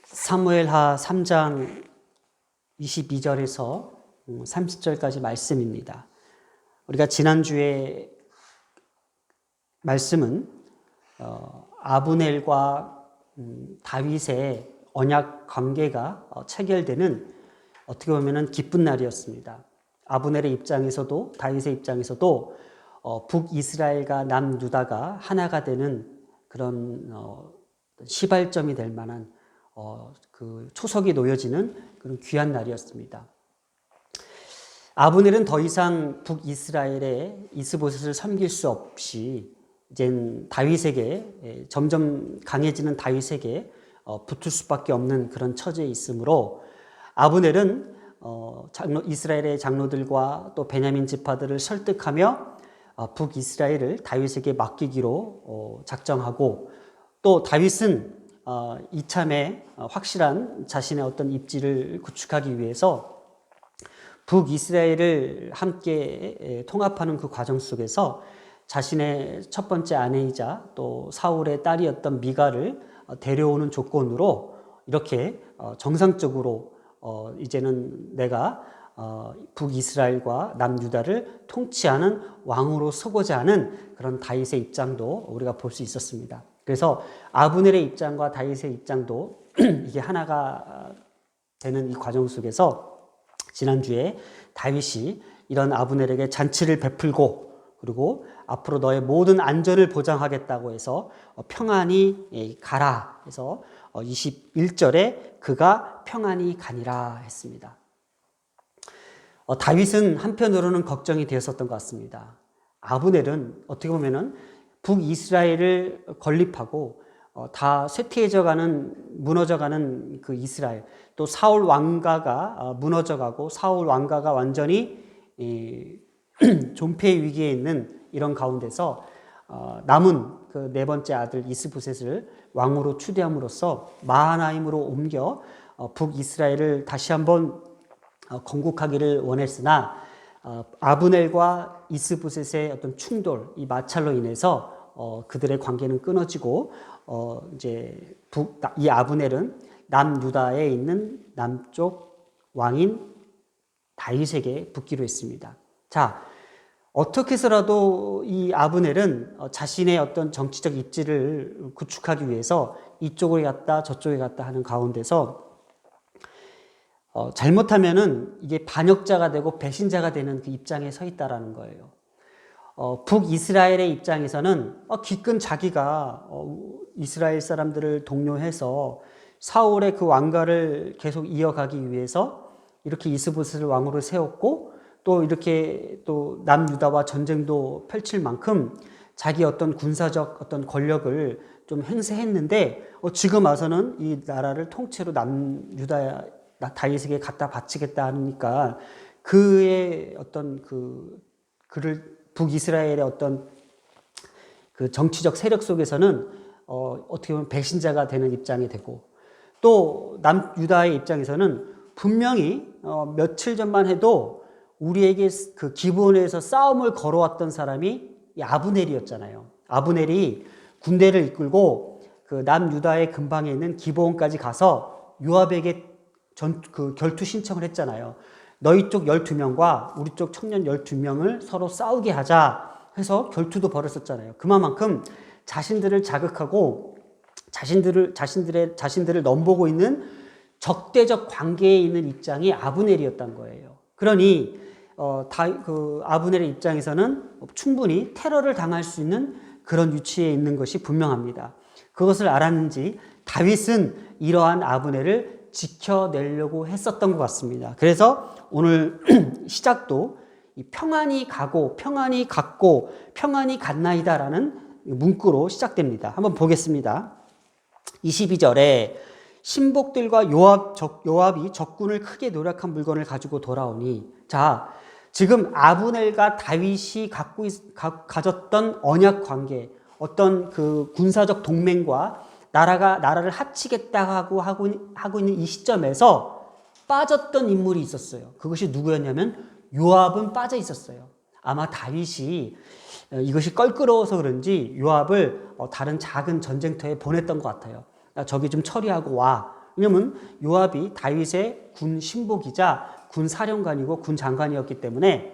사무엘하 3장 22절에서 30절까지 말씀입니다. 우리가 지난주에 말씀은 아브넬과 다윗의 언약 관계가 체결되는 어떻게 보면 기쁜 날이었습니다. 아브넬의 입장에서도 다윗의 입장에서도 북이스라엘과 남유다가 하나가 되는 그런 시발점이 될 만한 그 초석이 놓여지는 그런 귀한 날이었습니다. 아브넬은 더 이상 북이스라엘의 이스보셋을 섬길 수 없이 이젠 다윗에게 점점 강해지는 다윗에게 붙을 수밖에 없는 그런 처지에 있으므로 아브넬은 이스라엘의 장로들과 또 베냐민 지파들을 설득하며 북이스라엘을 다윗에게 맡기기로 작정하고 또 다윗은 이참에 확실한 자신의 어떤 입지를 구축하기 위해서 북이스라엘을 함께 통합하는 그 과정 속에서 자신의 첫 번째 아내이자 또 사울의 딸이었던 미가를 데려오는 조건으로 이렇게 정상적으로 이제는 내가 북이스라엘과 남유다를 통치하는 왕으로 서고자 하는 그런 다윗의 입장도 우리가 볼 수 있었습니다. 그래서 아브넬의 입장과 다윗의 입장도 이게 하나가 되는 이 과정 속에서 지난주에 다윗이 이런 아브넬에게 잔치를 베풀고 그리고 앞으로 너의 모든 안전을 보장하겠다고 해서 평안히 가라 해서 21절에 그가 평안히 가니라 했습니다. 다윗은 한편으로는 걱정이 되었었던 것 같습니다. 아브넬은 어떻게 보면은 북이스라엘을 건립하고 다 쇠퇴해져가는 무너져가는 그 이스라엘 또 사울 왕가가 무너져가고 사울 왕가가 완전히 존폐 위기에 있는 이런 가운데서 남은 그 네 번째 아들 이스보셋을 왕으로 추대함으로써 마하나임으로 옮겨 북이스라엘을 다시 한번 건국하기를 원했으나 아브넬과 이스보셋의 어떤 충돌, 이 마찰로 인해서 그들의 관계는 끊어지고 이제 이 아브넬은 남유다에 있는 남쪽 왕인 다윗에게 붙기로 했습니다. 자, 어떻게 해서라도 이 아브넬은 자신의 어떤 정치적 입지를 구축하기 위해서 이쪽에 갔다 저쪽에 갔다 하는 가운데서 잘못하면은 이게 반역자가 되고 배신자가 되는 그 입장에 서 있다라는 거예요. 북이스라엘의 입장에서는 기껏 자기가 이스라엘 사람들을 동료해서 사울의 그 왕가를 계속 이어가기 위해서 이렇게 이스보셋을 왕으로 세웠고 또 이렇게 또 남유다와 전쟁도 펼칠 만큼 자기 어떤 군사적 어떤 권력을 좀 행사했는데 지금 와서는 이 나라를 통째로 남유다 다윗에게 갖다 바치겠다 하니까 그의 어떤 그를 북이스라엘의 어떤 그 정치적 세력 속에서는 어떻게 보면 배신자가 되는 입장이 되고 또 남유다의 입장에서는 분명히 며칠 전만 해도 우리에게 그 기브온에서 싸움을 걸어왔던 사람이 이 아브넬이었잖아요. 아브넬이 군대를 이끌고 그 남유다의 근방에 있는 기브온까지 가서 요압에게 결투 신청을 했잖아요. 너희 쪽 12명과 우리 쪽 청년 12명을 서로 싸우게 하자 해서 결투도 벌였었잖아요. 그만큼 자신들을 자극하고 자신들을 넘보고 있는 적대적 관계에 있는 입장이 아브넬이었던 거예요. 그러니 아브넬의 입장에서는 충분히 테러를 당할 수 있는 그런 위치에 있는 것이 분명합니다. 그것을 알았는지 다윗은 이러한 아브넬을 지켜내려고 했었던 것 같습니다. 그래서 오늘 시작도 평안히 가고 평안히 갔고 평안히 갔나이다라는 문구로 시작됩니다. 한번 보겠습니다. 22절에 신복들과 요압이 적군을 크게 노력한 물건을 가지고 돌아오니 자 지금 아브넬과 다윗이 가졌던 언약 관계 어떤 그 군사적 동맹과 나라를 합치겠다 하고 있는 이 시점에서 빠졌던 인물이 있었어요. 그것이 누구였냐면 요압은 빠져 있었어요. 아마 다윗이 이것이 껄끄러워서 그런지 요압을 다른 작은 전쟁터에 보냈던 것 같아요. 저기 좀 처리하고 와. 왜냐면 요압이 다윗의 군 신복이자 군 사령관이고 군 장관이었기 때문에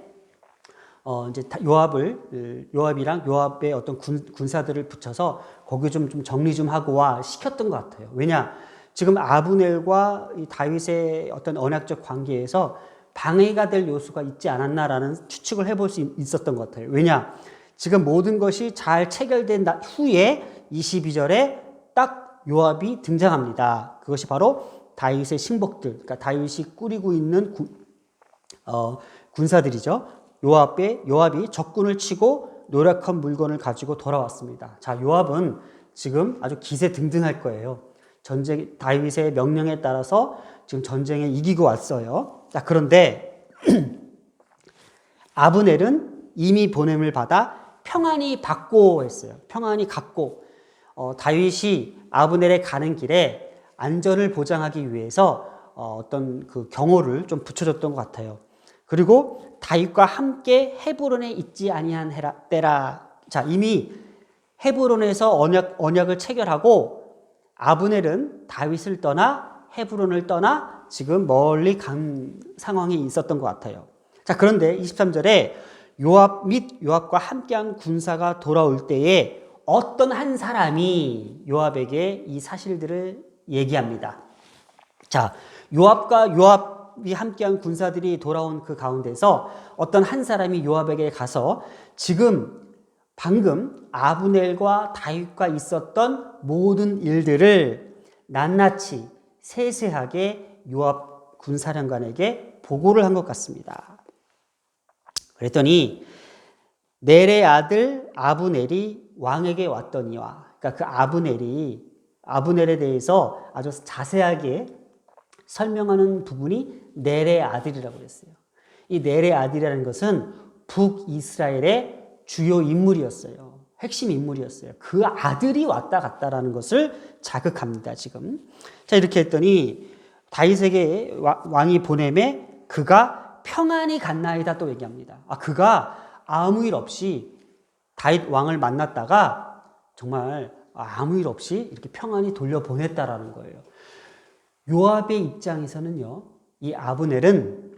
이제 요압이랑 요압의 어떤 군사들을 붙여서 거기 좀 정리 좀 하고 와 시켰던 것 같아요. 왜냐? 지금 아브넬과 이 다윗의 어떤 언약적 관계에서 방해가 될 요소가 있지 않았나라는 추측을 해볼 수 있었던 것 같아요. 왜냐? 지금 모든 것이 잘 체결된 후에 22절에 딱 요압이 등장합니다. 그것이 바로 다윗의 신복들, 그러니까 다윗이 꾸리고 있는 군사들이죠. 요압이 적군을 치고 노력한 물건을 가지고 돌아왔습니다. 자, 요압은 지금 아주 기세등등할 거예요. 다윗의 명령에 따라서 지금 전쟁에 이기고 왔어요. 자, 그런데 아브넬은 이미 보냄을 받아 평안히 받고 했어요. 평안히 갔고 다윗이 아브넬에 가는 길에 안전을 보장하기 위해서 어떤 그 경호를 좀 붙여줬던 것 같아요. 그리고 다윗과 함께 헤브론에 있지 아니한 때라. 자, 이미 헤브론에서 언약을 체결하고 아브넬은 다윗을 떠나 헤브론을 떠나 지금 멀리 간 상황이 있었던 것 같아요. 자, 그런데 23절에 요압과 함께한 군사가 돌아올 때에 어떤 한 사람이 요압에게 이 사실들을 얘기합니다. 자, 요압이 함께한 군사들이 돌아온 그 가운데서 어떤 한 사람이 요압에게 가서 방금 아브넬과 다윗과 있었던 모든 일들을 낱낱이 세세하게 요압 군사령관에게 보고를 한 것 같습니다. 그랬더니 넬의 아들 아브넬이 왕에게 왔더니와, 그러니까 그 아브넬에 대해서 아주 자세하게 설명하는 부분이 넬의 아들이라고 그랬어요. 이 넬의 아들이라는 것은 북이스라엘의 주요 인물이었어요. 핵심 인물이었어요. 그 아들이 왔다 갔다라는 것을 자극합니다, 지금. 자, 이렇게 했더니 다윗에게 왕이 보내매 그가 평안히 갔나이다 또 얘기합니다. 그가 아무 일 없이 다윗 왕을 만났다가 정말 아무 일 없이 이렇게 평안히 돌려보냈다라는 거예요. 요압의 입장에서는요, 이 아브넬은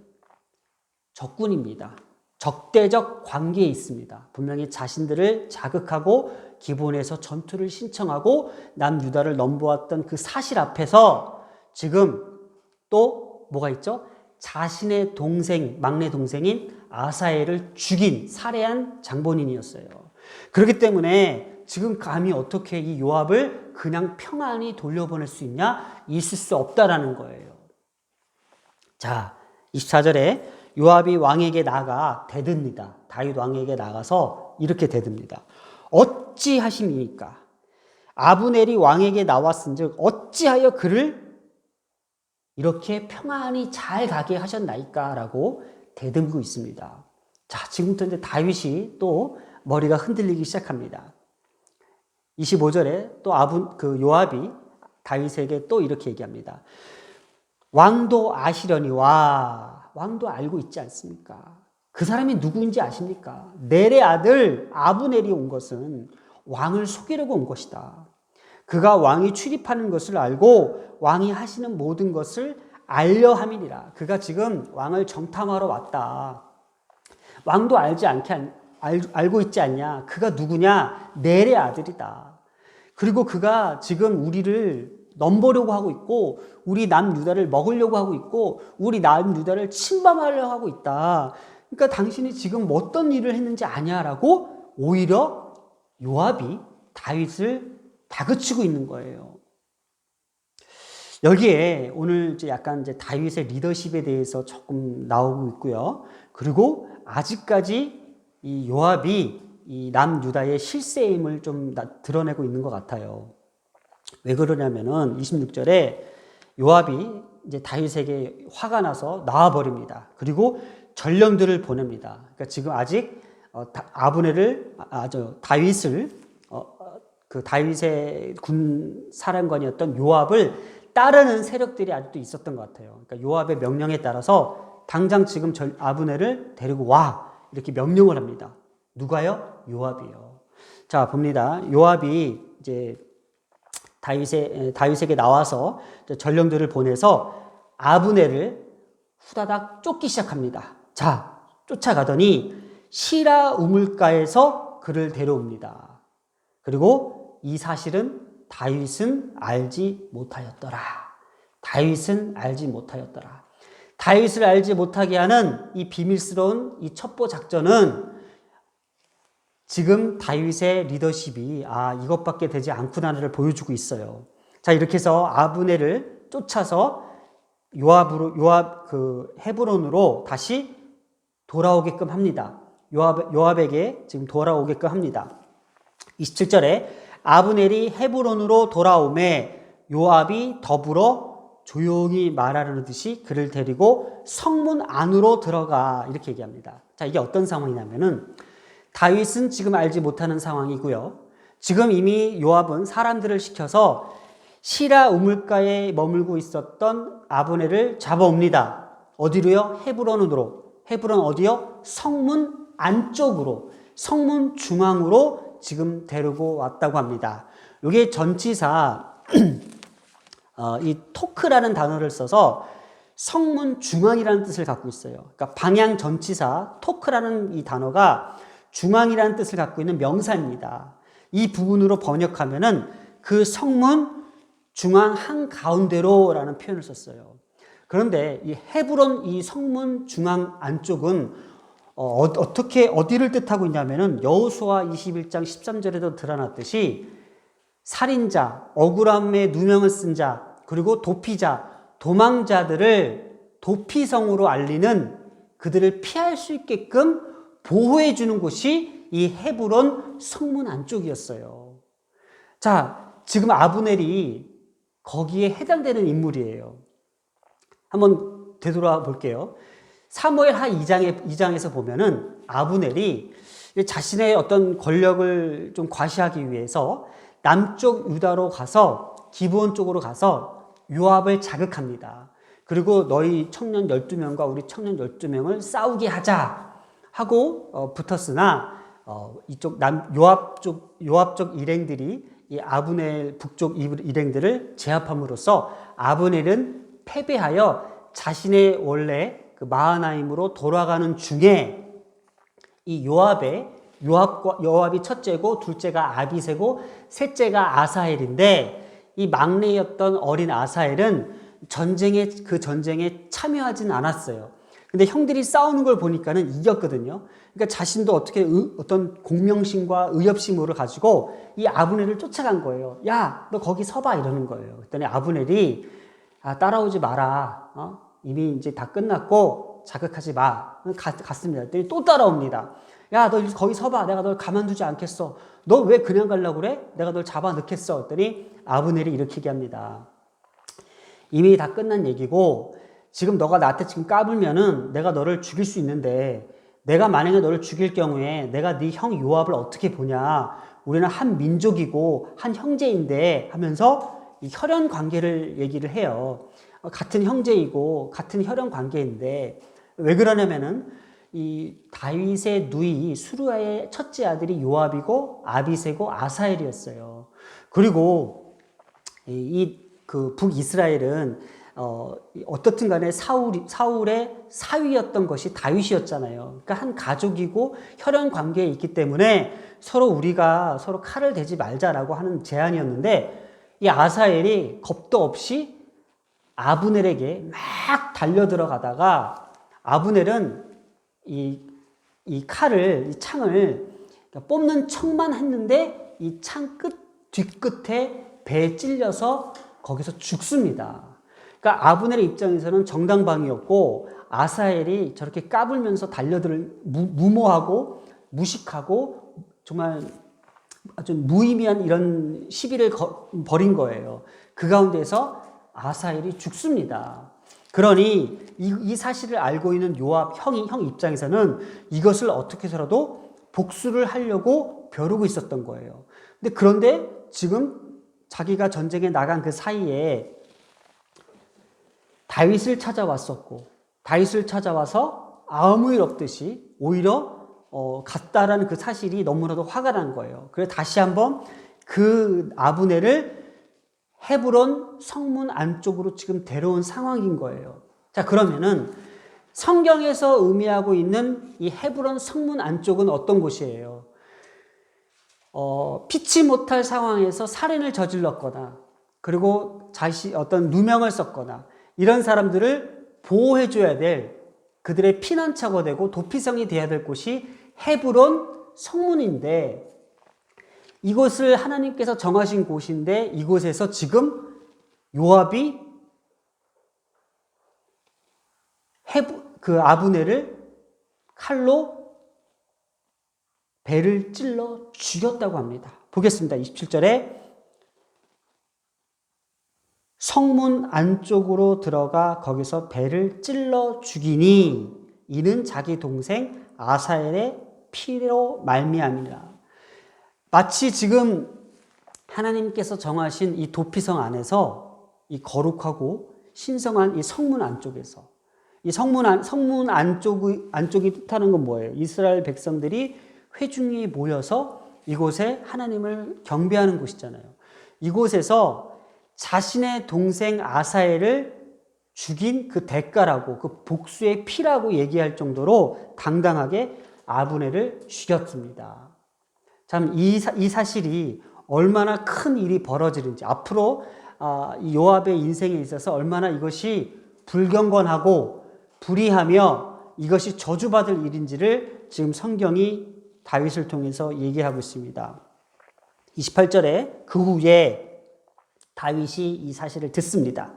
적군입니다. 적대적 관계에 있습니다. 분명히 자신들을 자극하고 기본에서 전투를 신청하고 남유다를 넘보았던 그 사실 앞에서 지금 또 뭐가 있죠? 자신의 막내 동생인 아사엘을 살해한 장본인이었어요. 그렇기 때문에 지금 감히 어떻게 이 요압을 그냥 평안히 돌려보낼 수 있냐? 있을 수 없다라는 거예요. 자, 24절에 요압이 왕에게 나가 대듭니다. 다윗 왕에게 나가서 이렇게 대듭니다. 어찌하심이니까? 아브넬이 왕에게 나왔은즉 어찌하여 그를 이렇게 평안히 잘 가게 하셨나이까? 라고 대듭고 있습니다. 자, 지금부터 이제 다윗이 또 머리가 흔들리기 시작합니다. 25절에 또 요압이 다윗에게 또 이렇게 얘기합니다. 왕도 아시려니와, 왕도 알고 있지 않습니까? 그 사람이 누구인지 아십니까? 넬의 아들 아브넬이 온 것은 왕을 속이려고 온 것이다. 그가 왕이 출입하는 것을 알고 왕이 하시는 모든 것을 알려 함이니라. 그가 지금 왕을 정탐하러 왔다. 왕도 알고 있지 않냐? 그가 누구냐? 넬의 아들이다. 그리고 그가 지금 우리를 넘보려고 하고 있고 우리 남유다를 먹으려고 하고 있고 우리 남유다를 침범하려고 하고 있다. 그러니까 당신이 지금 어떤 일을 했는지 아냐라고 오히려 요압이 다윗을 다그치고 있는 거예요. 여기에 오늘 약간 다윗의 리더십에 대해서 조금 나오고 있고요. 그리고 아직까지 이 요압이 이 남유다의 실세임을 좀 드러내고 있는 것 같아요. 왜 그러냐면은 26절에 요압이 이제 다윗에게 화가 나서 나와버립니다. 그리고 전령들을 보냅니다. 그러니까 지금 아직 다윗의 군 사령관이었던 요압을 따르는 세력들이 아직도 있었던 것 같아요. 그러니까 요압의 명령에 따라서 당장 지금 아브넬을 데리고 와 이렇게 명령을 합니다. 누가요? 요압이요. 자, 봅니다. 요압이 이제 다윗에게 나와서 전령들을 보내서 아브넬을 후다닥 쫓기 시작합니다. 자, 쫓아가더니 시라 우물가에서 그를 데려옵니다. 그리고 이 사실은 다윗은 알지 못하였더라. 다윗은 알지 못하였더라. 다윗을 알지 못하게 하는 이 비밀스러운 이 첩보 작전은 지금 다윗의 리더십이 이것밖에 되지 않구나를 보여주고 있어요. 자, 이렇게 해서 아브넬을 쫓아서 헤브론으로 다시 돌아오게끔 합니다. 요압에게 지금 돌아오게끔 합니다. 27절에 아브넬이 헤브론으로 돌아오매 요압이 더불어 조용히 말하려는 듯이 그를 데리고 성문 안으로 들어가, 이렇게 얘기합니다. 자, 이게 어떤 상황이냐면은 다윗은 지금 알지 못하는 상황이고요. 지금 이미 요압은 사람들을 시켜서 시라 우물가에 머물고 있었던 아브넬을 잡아옵니다. 어디로요? 헤브론으로. 헤브론 어디요? 성문 안쪽으로, 성문 중앙으로 지금 데리고 왔다고 합니다. 이게 전치사 이 토크라는 단어를 써서 성문 중앙이라는 뜻을 갖고 있어요. 그러니까 방향 전치사 토크라는 이 단어가 중앙이라는 뜻을 갖고 있는 명사입니다. 이 부분으로 번역하면은 그 성문 중앙 한가운데로라는 표현을 썼어요. 그런데 이 헤브론 이 성문 중앙 안쪽은 어디를 뜻하고 있냐면은 여호수아 21장 13절에도 드러났듯이 살인자, 억울함에 누명을 쓴 자, 그리고 도피자, 도망자들을 도피성으로 알리는, 그들을 피할 수 있게끔 보호해 주는 곳이 이 헤브론 성문 안쪽이었어요. 자, 지금 아브넬이 거기에 해당되는 인물이에요. 한번 되돌아 볼게요. 사무엘하 2장에서 보면은 아브넬이 자신의 어떤 권력을 좀 과시하기 위해서 남쪽 유다로 가서 기브온 쪽으로 가서 요압을 자극합니다. 그리고 너희 청년 12명과 우리 청년 12명을 싸우게 하자 하고 붙었으나 이쪽 요압 쪽 일행들이 이 아브넬 북쪽 일행들을 제압함으로써 아브넬은 패배하여 자신의 원래 그 마하나임으로 돌아가는 중에 이 요압이 첫째고 둘째가 아비새고 셋째가 아사헬인데, 이 막내였던 어린 아사헬은 그 전쟁에 참여하진 않았어요. 근데 형들이 싸우는 걸 보니까는 이겼거든요. 그러니까 자신도 어떤 공명심과 의협심을 가지고 이 아브넬을 쫓아간 거예요. 야, 너 거기 서봐, 이러는 거예요. 그랬더니 아브넬이 따라오지 마라. 이미 이제 다 끝났고 자극하지 마. 갔습니다. 그랬더니 또 따라옵니다. 야, 너 거기 서봐. 내가 널 가만두지 않겠어. 너 왜 그냥 가려고 그래? 내가 널 잡아 넣겠어. 그랬더니 아브넬이 이렇게 얘기합니다. 이미 다 끝난 얘기고 지금 너가 나한테 지금 까불면은 내가 너를 죽일 수 있는데, 내가 만약에 너를 죽일 경우에 내가 네 형 요압을 어떻게 보냐. 우리는 한 민족이고 한 형제인데 하면서 이 혈연 관계를 얘기를 해요. 같은 형제이고 같은 혈연 관계인데 왜 그러냐면은 이 다윗의 누이 수르야의 첫째 아들이 요압이고 아비새고 아사엘이었어요. 그리고 그 북이스라엘은 어떻든 간에 사울의 사위였던 것이 다윗이었잖아요. 그러니까 한 가족이고 혈연 관계에 있기 때문에 우리가 서로 칼을 대지 말자라고 하는 제안이었는데, 이 아사엘이 겁도 없이 아브넬에게 막 달려들어가다가 아브넬은 이 창을 뽑는 척만 했는데 이 창 뒤끝에 배에 찔려서 거기서 죽습니다. 그러니까 아브넬의 입장에서는 정당방위였고, 아사엘이 저렇게 까불면서 무모하고 무식하고 정말 아주 무의미한 이런 시비를 벌인 거예요. 그 가운데서 아사엘이 죽습니다. 그러니 이 사실을 알고 있는 요압 형 입장에서는 이것을 어떻게 해서라도 복수를 하려고 벼르고 있었던 거예요. 그런데 지금 자기가 전쟁에 나간 그 사이에 다윗을 찾아왔었고, 다윗을 찾아와서 아무 일 없듯이 오히려 갔다라는 그 사실이 너무나도 화가 난 거예요. 그래서 다시 한번 그 아브넬을 헤브론 성문 안쪽으로 지금 데려온 상황인 거예요. 자, 그러면은 성경에서 의미하고 있는 이 헤브론 성문 안쪽은 어떤 곳이에요? 피치 못할 상황에서 살인을 저질렀거나, 그리고 어떤 누명을 썼거나, 이런 사람들을 보호해줘야 될, 그들의 피난처가 되고 도피성이 되어야 될 곳이 헤브론 성문인데, 이곳을 하나님께서 정하신 곳인데, 이곳에서 지금 요압이 그 아브넬을 칼로 배를 찔러 죽였다고 합니다. 보겠습니다. 27절에 성문 안쪽으로 들어가 거기서 배를 찔러 죽이니 이는 자기 동생 아사엘의 피로 말미암이라. 마치 지금 하나님께서 정하신 이 도피성 안에서 이 거룩하고 신성한 이 성문 안쪽에서, 이 성문 안쪽이 뜻하는 건 뭐예요? 이스라엘 백성들이 회중이 모여서 이곳에 하나님을 경배하는 곳이잖아요. 이곳에서 자신의 동생 아사엘을 죽인 그 대가라고, 그 복수의 피라고 얘기할 정도로 당당하게 아브넬을 죽였습니다. 참, 이 사실이 얼마나 큰 일이 벌어지는지, 앞으로 요압의 인생에 있어서 얼마나 이것이 불경건하고 불의하며 이것이 저주받을 일인지를 지금 성경이 다윗을 통해서 얘기하고 있습니다. 28절에 그 후에 다윗이 이 사실을 듣습니다.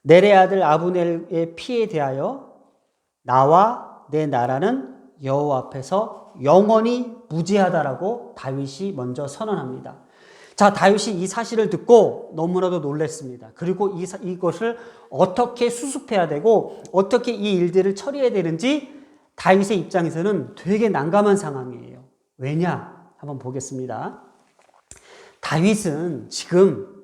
넬의 아들 아브넬의 피에 대하여 나와 내 나라는 여호와 앞에서 영원히 무죄하다라고 다윗이 먼저 선언합니다. 자, 다윗이 이 사실을 듣고 너무나도 놀랐습니다. 그리고 이것을 어떻게 수습해야 되고 어떻게 이 일들을 처리해야 되는지 다윗의 입장에서는 되게 난감한 상황이에요. 왜냐? 한번 보겠습니다. 다윗은 지금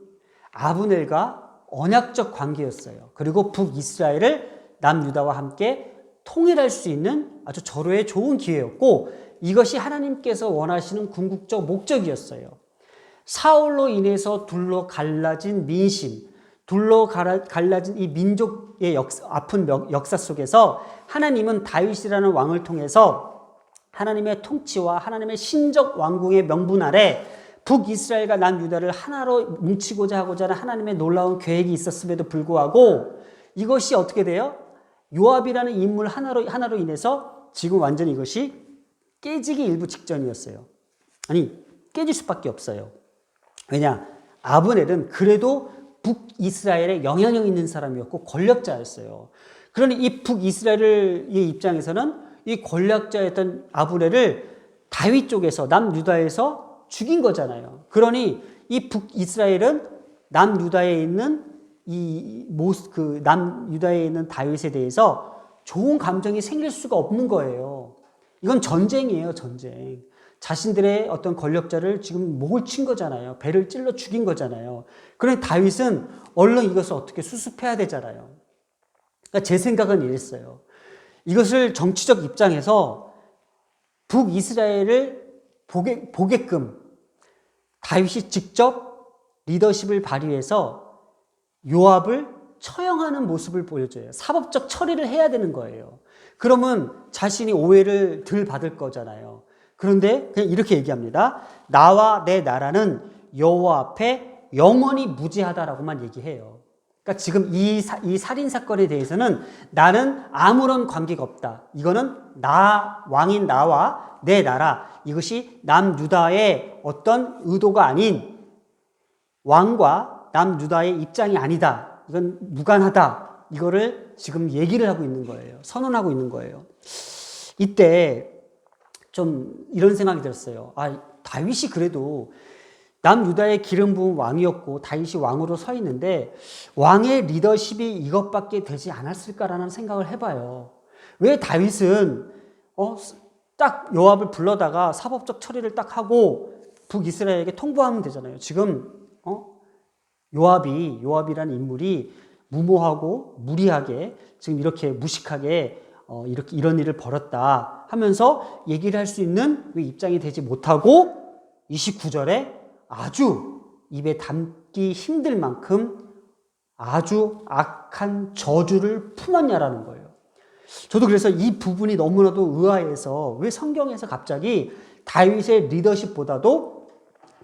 아브넬과 언약적 관계였어요. 그리고 북이스라엘을 남유다와 함께 통일할 수 있는 아주 절호의 좋은 기회였고, 이것이 하나님께서 원하시는 궁극적 목적이었어요. 사울로 인해서 둘로 갈라진 민심, 둘로 갈라진 이 민족의 아픈 역사 속에서 하나님은 다윗이라는 왕을 통해서 하나님의 통치와 하나님의 신적 왕궁의 명분 아래 북이스라엘과 남유다를 하나로 뭉치고자 하고자 하는 하나님의 놀라운 계획이 있었음에도 불구하고 이것이 어떻게 돼요? 요압이라는 인물 하나로 인해서 지금 완전히 이것이 깨지기 일부 직전이었어요. 아니, 깨질 수밖에 없어요. 왜냐? 아브넬은 그래도 북이스라엘에 영향력 있는 사람이었고 권력자였어요. 그러니 이 북이스라엘의 입장에서는 이 권력자였던 아브넬을 다윗 쪽에서 남유다에서 죽인 거잖아요. 그러니 이 북이스라엘은 남유다에 있는 남유다에 있는 다윗에 대해서 좋은 감정이 생길 수가 없는 거예요. 이건 전쟁이에요, 전쟁. 자신들의 어떤 권력자를 지금 목을 친 거잖아요. 배를 찔러 죽인 거잖아요. 그러니 다윗은 얼른 이것을 어떻게 수습해야 되잖아요. 그러니까 제 생각은 이랬어요. 이것을 정치적 입장에서 북이스라엘을 보게끔 다윗이 직접 리더십을 발휘해서 요압을 처형하는 모습을 보여줘요. 사법적 처리를 해야 되는 거예요. 그러면 자신이 오해를 덜 받을 거잖아요. 그런데 그냥 이렇게 얘기합니다. 나와 내 나라는 여호와 앞에 영원히 무죄하다라고만 얘기해요. 그러니까 지금 이 살인 사건에 대해서는 나는 아무런 관계가 없다. 이거는 왕인 나와 내 나라, 이것이 남유다의 어떤 의도가 아닌 왕과 남유다의 입장이 아니다. 이건 무관하다. 이거를 지금 얘기를 하고 있는 거예요. 선언하고 있는 거예요. 이때 좀 이런 생각이 들었어요. 다윗이 그래도 남유다의 기름 부은 왕이었고 다윗이 왕으로 서 있는데 왕의 리더십이 이것밖에 되지 않았을까라는 생각을 해봐요. 왜 다윗은 딱 요압을 불러다가 사법적 처리를 딱 하고 북이스라엘에게 통보하면 되잖아요. 지금 요압이라는 인물이 무모하고 무리하게 지금 이렇게 무식하게 이렇게 이런 일을 벌였다 하면서 얘기를 할 수 있는 왜 입장이 되지 못하고 29절에 아주 입에 듣기 힘들 만큼 아주 악한 저주를 품었냐라는 거예요. 저도 그래서 이 부분이 너무나도 의아해서 왜 성경에서 갑자기 다윗의 리더십보다도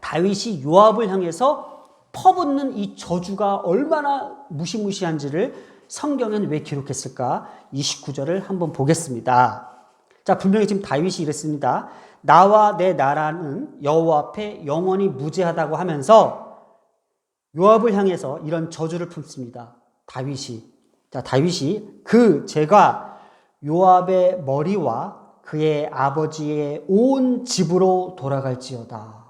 다윗이 요압을 향해서 퍼붓는 이 저주가 얼마나 무시무시한지를 성경에는 왜 기록했을까? 29절을 한번 보겠습니다. 자, 분명히 지금 다윗이 이랬습니다. 나와 내 나라는 여호와 앞에 영원히 무죄하다고 하면서 요압을 향해서 이런 저주를 품습니다. 다윗이 제가 요압의 머리와 그의 아버지의 온 집으로 돌아갈지어다.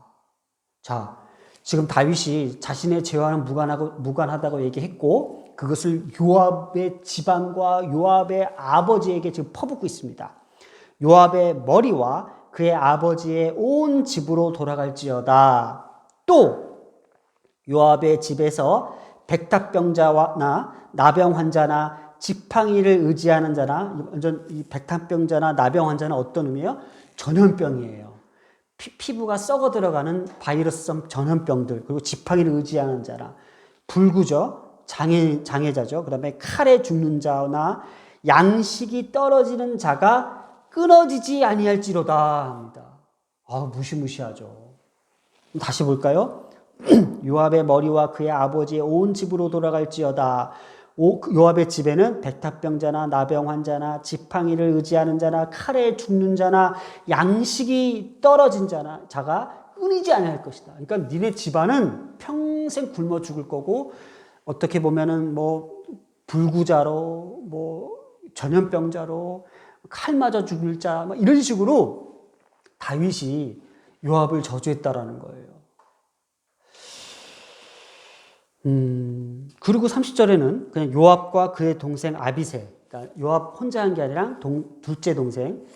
자, 지금 다윗이 자신의 죄와는 무관하다고 얘기했고 그것을 요압의 집안과 요압의 아버지에게 지금 퍼붓고 있습니다. 요압의 머리와 그의 아버지의 온 집으로 돌아갈지어다. 또 요압의 집에서 백탑병자나 나병 환자나 지팡이를 의지하는 자나, 이 백탑병자나 나병 환자는 어떤 의미예요? 전염병이에요. 피부가 썩어 들어가는 바이러스성 전염병들, 그리고 지팡이를 의지하는 자나, 불구죠, 장애자죠. 그 다음에 칼에 죽는 자나 양식이 떨어지는 자가 끊어지지 아니할지로다 합니다. 무시무시하죠. 다시 볼까요? 요압의 머리와 그의 아버지의 온 집으로 돌아갈지어다. 요압의 집에는 백탑병자나 나병 환자나 지팡이를 의지하는 자나 칼에 죽는 자나 양식이 떨어진 자가 끊이지 아니할 것이다. 그러니까 니네 집안은 평생 굶어 죽을 거고 어떻게 보면은 불구자로 전염병자로 칼 맞아 죽을 자 이런 식으로 다윗이 요압을 저주했다라는 거예요. 그리고 30절에는 그냥 요압과 그의 동생 아비새, 그러니까 요압 혼자 한 게 아니라 둘째 동생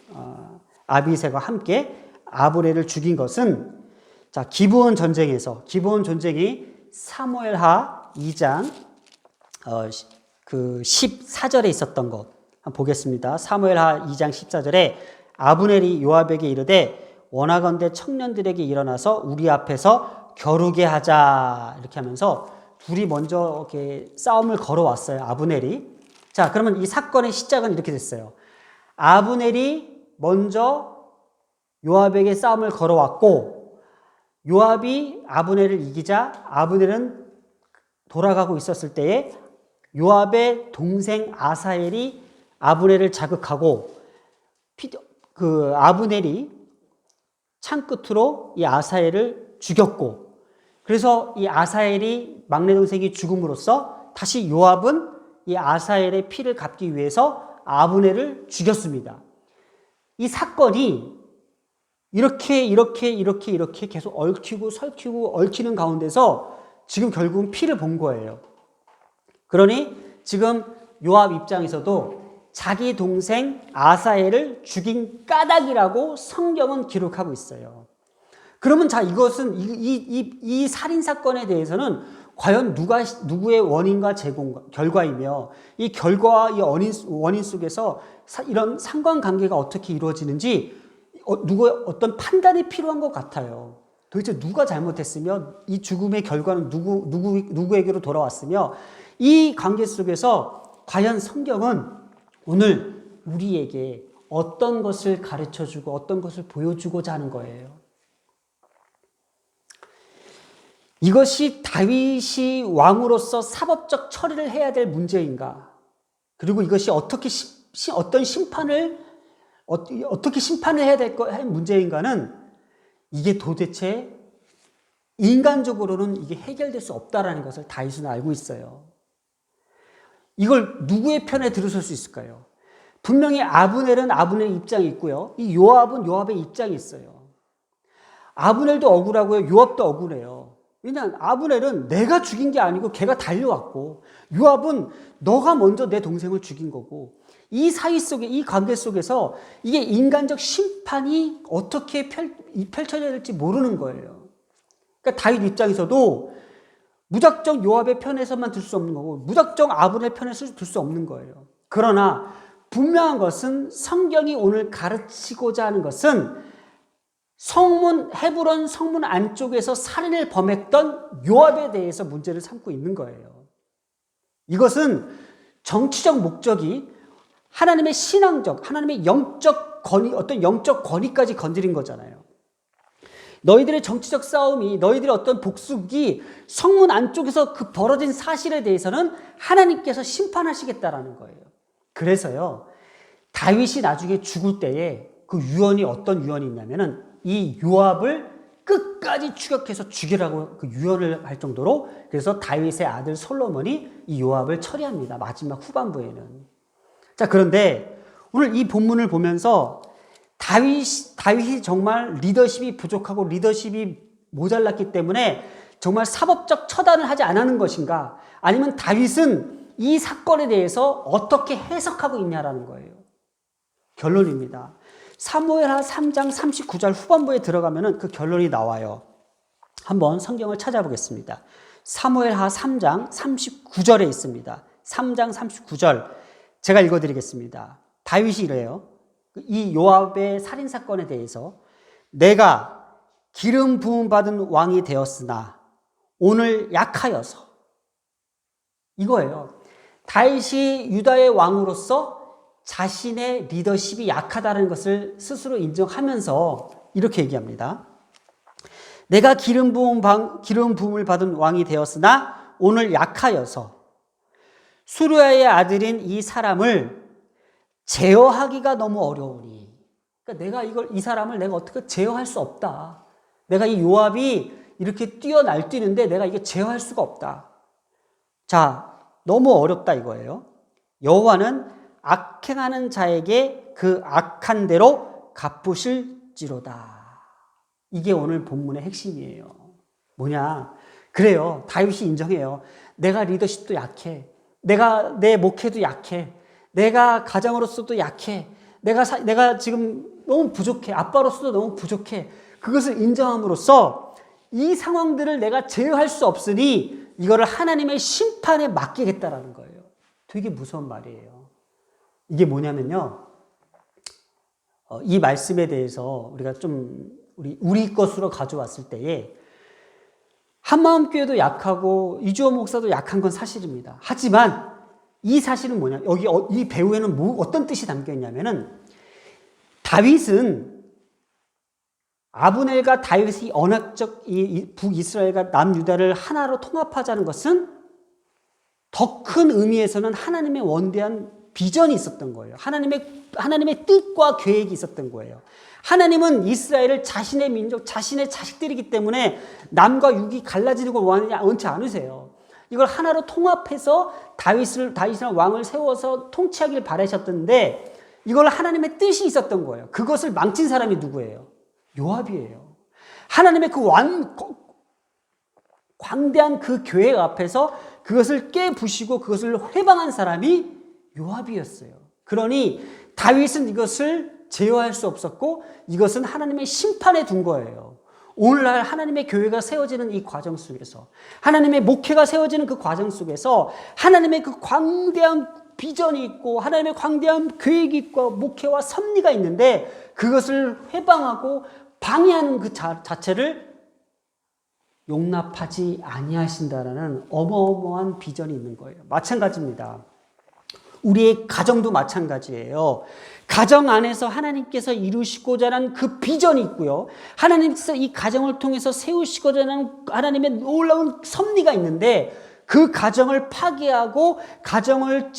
아비새가 함께 아브넬을 죽인 것은 기브온 전쟁이 사무엘하 2장 14절에 있었던 것 한번 보겠습니다. 사무엘하 2장 14절에 아브넬이 요압에게 이르되 원하건대 청년들에게 일어나서 우리 앞에서 겨루게 하자 이렇게 하면서 둘이 먼저 이렇게 싸움을 걸어왔어요. 아브넬이. 자, 그러면 이 사건의 시작은 이렇게 됐어요. 아브넬이 먼저 요압에게 싸움을 걸어왔고 요압이 아브넬을 이기자 아브넬은 돌아가고 있었을 때에 요압의 동생 아사엘이 아브넬을 자극하고 아브넬이 창 끝으로 이 아사엘을 죽였고 그래서 이 아사엘이 막내 동생이 죽음으로써 다시 요압은 이 아사엘의 피를 갚기 위해서 아브넬을 죽였습니다. 이 사건이 이렇게 계속 얽히고 설키고 얽히는 가운데서 지금 결국은 피를 본 거예요. 그러니 지금 요압 입장에서도 자기 동생 아사엘을 죽인 까닭이라고 성경은 기록하고 있어요. 그러면 이것은 이 살인 사건에 대해서는 과연 누구의 원인과 결과이며 이 결과와 이 원인 속에서 이런 상관관계가 어떻게 이루어지는지 누구의 어떤 판단이 필요한 것 같아요. 도대체 누가 잘못했으며 이 죽음의 결과는 누구에게로 돌아왔으며 이 관계 속에서 과연 성경은 오늘 우리에게 어떤 것을 가르쳐주고 어떤 것을 보여주고자 하는 거예요. 이것이 다윗이 왕으로서 사법적 처리를 해야 될 문제인가? 그리고 이것이 어떻게 심판을 해야 될 문제인가는 이게 도대체 인간적으로는 이게 해결될 수 없다라는 것을 다윗은 알고 있어요. 이걸 누구의 편에 들어설 수 있을까요? 분명히 아브넬은 아브넬의 입장이 있고요. 이 요압은 요압의 입장이 있어요. 아브넬도 억울하고요. 요압도 억울해요. 왜냐하면 아브넬은 내가 죽인 게 아니고 걔가 달려왔고 요압은 너가 먼저 내 동생을 죽인 거고 이 사이 속에 이 관계 속에서 이게 인간적 심판이 어떻게 펼쳐져야 될지 모르는 거예요. 그러니까 다윗 입장에서도 무작정 요압의 편에서만 들 수 없는 거고 무작정 아브넬 편에서 들 수 없는 거예요. 그러나 분명한 것은 성경이 오늘 가르치고자 하는 것은 헤브론 성문 안쪽에서 살인을 범했던 요압에 대해서 문제를 삼고 있는 거예요. 이것은 정치적 목적이 하나님의 신앙적, 하나님의 영적 권위, 어떤 영적 권위까지 건드린 거잖아요. 너희들의 정치적 싸움이, 너희들의 어떤 복수기, 성문 안쪽에서 그 벌어진 사실에 대해서는 하나님께서 심판하시겠다라는 거예요. 그래서요, 다윗이 나중에 죽을 때에 그 유언이 어떤 유언이 있냐면은 이 요압을 끝까지 추격해서 죽이라고 그 유언을 할 정도로, 그래서 다윗의 아들 솔로몬이 이 요압을 처리합니다. 마지막 후반부에는. 자, 그런데 오늘 이 본문을 보면서 다윗이 정말 리더십이 부족하고 리더십이 모자랐기 때문에 정말 사법적 처단을 하지 않았는 것인가? 아니면 다윗은 이 사건에 대해서 어떻게 해석하고 있냐라는 거예요. 결론입니다. 사무엘하 3장 39절 후반부에 들어가면은 그 결론이 나와요. 한번 성경을 찾아보겠습니다. 사무엘하 3장 39절에 있습니다. 3장 39절 제가 읽어드리겠습니다. 다윗이 이래요. 이 요압의 살인사건에 대해서 내가 기름 부음 받은 왕이 되었으나 오늘 약하여서, 이거예요. 다윗이 유다의 왕으로서 자신의 리더십이 약하다는 것을 스스로 인정하면서 이렇게 얘기합니다. 내가 기름 부음을 받은 왕이 되었으나 오늘 약하여서 수르야의 아들인 이 사람을 제어하기가 너무 어려우니, 그러니까 이 사람을 내가 어떻게 제어할 수 없다. 내가 이 요압이 이렇게 날뛰는데 내가 이게 제어할 수가 없다. 자, 너무 어렵다 이거예요. 여호와는 악행하는 자에게 그 악한 대로 갚으실지로다. 이게 오늘 본문의 핵심이에요. 뭐냐? 그래요. 다윗이 인정해요. 내가 리더십도 약해. 내 목회도 약해. 내가 가장으로서도 약해. 내가 지금 너무 부족해. 아빠로서도 너무 부족해. 그것을 인정함으로써 이 상황들을 내가 제어할 수 없으니 이거를 하나님의 심판에 맡기겠다라는 거예요. 되게 무서운 말이에요. 이게 뭐냐면요. 이 말씀에 대해서 우리가 좀 우리 것으로 가져왔을 때에 한마음교회도 약하고 이주호 목사도 약한 건 사실입니다. 하지만 이 사실은 뭐냐? 여기 이 배후에는 어떤 뜻이 담겨 있냐면은 다윗은 아브넬과 다윗이 언약적 북이스라엘과 남유다를 하나로 통합하자는 것은 더 큰 의미에서는 하나님의 원대한 비전이 있었던 거예요. 하나님의 뜻과 계획이 있었던 거예요. 하나님은 이스라엘을 자신의 민족, 자신의 자식들이기 때문에 남과 육이 갈라지는 걸 원치 않으세요. 이걸 하나로 통합해서 다윗이라는 왕을 세워서 통치하길 바라셨던데 이걸 하나님의 뜻이 있었던 거예요. 그것을 망친 사람이 누구예요? 요압이에요. 하나님의 그 광대한 그 계획 앞에서 그것을 깨부시고 그것을 회방한 사람이 요압이었어요. 그러니 다윗은 이것을 제어할 수 없었고 이것은 하나님의 심판에 둔 거예요. 오늘날 하나님의 교회가 세워지는 이 과정 속에서, 하나님의 목회가 세워지는 그 과정 속에서 하나님의 그 광대한 비전이 있고 하나님의 광대한 계획이 있고 목회와 섭리가 있는데 그것을 회방하고 방해하는 그 자체를 용납하지 아니하신다라는 어마어마한 비전이 있는 거예요. 마찬가지입니다. 우리의 가정도 마찬가지예요. 가정 안에서 하나님께서 이루시고자 하는 그 비전이 있고요. 하나님께서 이 가정을 통해서 세우시고자 하는 하나님의 놀라운 섭리가 있는데 그 가정을 파괴하고 가정을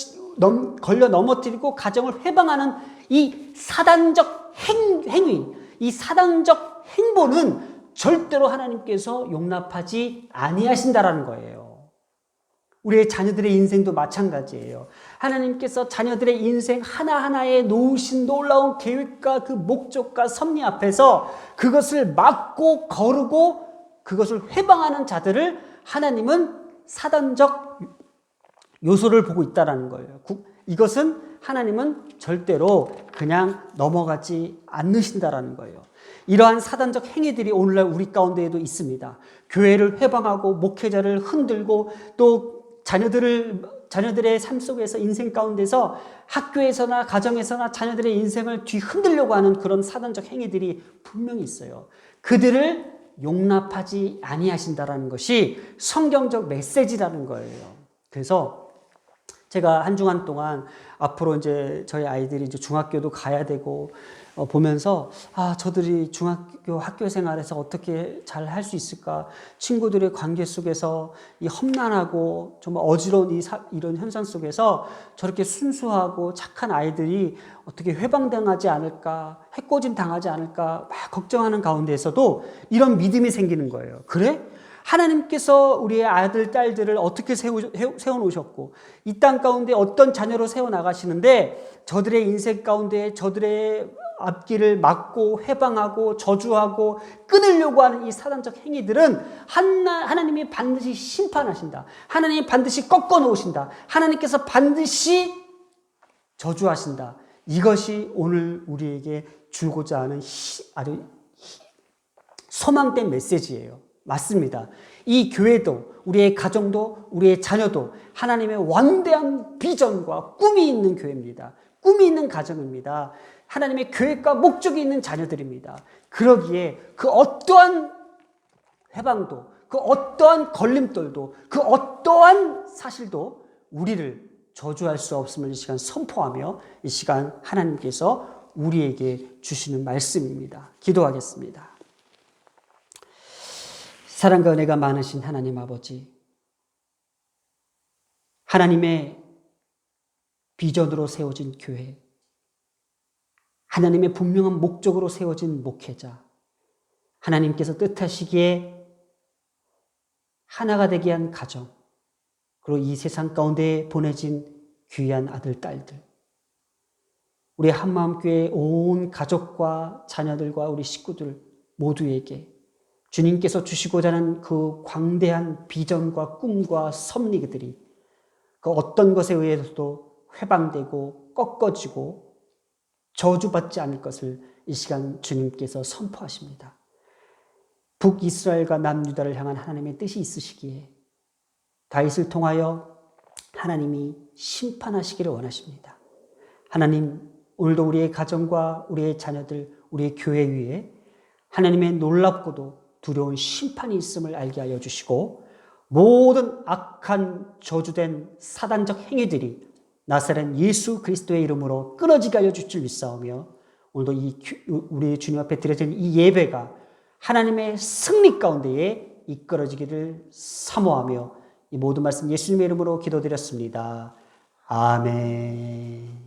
걸려 넘어뜨리고 가정을 회방하는 이 사단적 행위, 이 사단적 행보는 절대로 하나님께서 용납하지 아니하신다라는 거예요. 우리의 자녀들의 인생도 마찬가지예요. 하나님께서 자녀들의 인생 하나하나에 놓으신 놀라운 계획과 그 목적과 섭리 앞에서 그것을 막고 거르고 그것을 회방하는 자들을 하나님은 사단적 요소를 보고 있다는 거예요. 이것은 하나님은 절대로 그냥 넘어가지 않으신다라는 거예요. 이러한 사단적 행위들이 오늘날 우리 가운데에도 있습니다. 교회를 회방하고 목회자를 흔들고 또 자녀들을 자녀들의 삶 속에서 인생 가운데서 학교에서나 가정에서나 자녀들의 인생을 뒤흔들려고 하는 그런 사단적 행위들이 분명히 있어요. 그들을 용납하지 아니하신다라는 것이 성경적 메시지라는 거예요. 그래서 제가 한 주간 동안 앞으로 이제 저희 아이들이 이제 중학교도 가야 되고 보면서 저들이 중학교 학교 생활에서 어떻게 잘 할 수 있을까? 친구들의 관계 속에서 이 험난하고 정말 어지러운 이런 현상 속에서 저렇게 순수하고 착한 아이들이 어떻게 회방당하지 않을까? 해코지 당하지 않을까? 막 걱정하는 가운데에서도 이런 믿음이 생기는 거예요. 그래? 하나님께서 우리의 아들, 딸들을 어떻게 세워놓으셨고 이 땅 가운데 어떤 자녀로 세워나가시는데 저들의 인생 가운데 저들의 앞길을 막고 회방하고 저주하고 끊으려고 하는 이 사단적 행위들은 하나님이 반드시 심판하신다. 하나님이 반드시 꺾어 놓으신다. 하나님께서 반드시 저주하신다. 이것이 오늘 우리에게 주고자 하는 아주 소망된 메시지예요. 맞습니다. 이 교회도 우리의 가정도 우리의 자녀도 하나님의 원대한 비전과 꿈이 있는 교회입니다. 꿈이 있는 가정입니다. 하나님의 계획과 목적이 있는 자녀들입니다. 그러기에 그 어떠한 회방도 그 어떠한 걸림돌도 그 어떠한 사실도 우리를 저주할 수 없음을 이 시간 선포하며 이 시간 하나님께서 우리에게 주시는 말씀입니다. 기도하겠습니다. 사랑과 은혜가 많으신 하나님 아버지, 하나님의 비전으로 세워진 교회, 하나님의 분명한 목적으로 세워진 목회자, 하나님께서 뜻하시기에 하나가 되게 한 가정, 그리고 이 세상 가운데 보내진 귀한 아들, 딸들, 우리 한마음교회 온 가족과 자녀들과 우리 식구들 모두에게 주님께서 주시고자 하는 그 광대한 비전과 꿈과 섭리들이 그 어떤 것에 의해서도 회방되고 꺾어지고 저주받지 않을 것을 이 시간 주님께서 선포하십니다. 북이스라엘과 남유다를 향한 하나님의 뜻이 있으시기에 다윗을 통하여 하나님이 심판하시기를 원하십니다. 하나님, 오늘도 우리의 가정과 우리의 자녀들, 우리의 교회 위에 하나님의 놀랍고도 두려운 심판이 있음을 알게 하여 주시고 모든 악한 저주된 사단적 행위들이 나사렛 예수 그리스도의 이름으로 끊어지게 하여 주실 줄 믿사오며 오늘도 우리 주님 앞에 드려진 이 예배가 하나님의 승리 가운데에 이끌어지기를 사모하며 이 모든 말씀 예수님의 이름으로 기도드렸습니다. 아멘.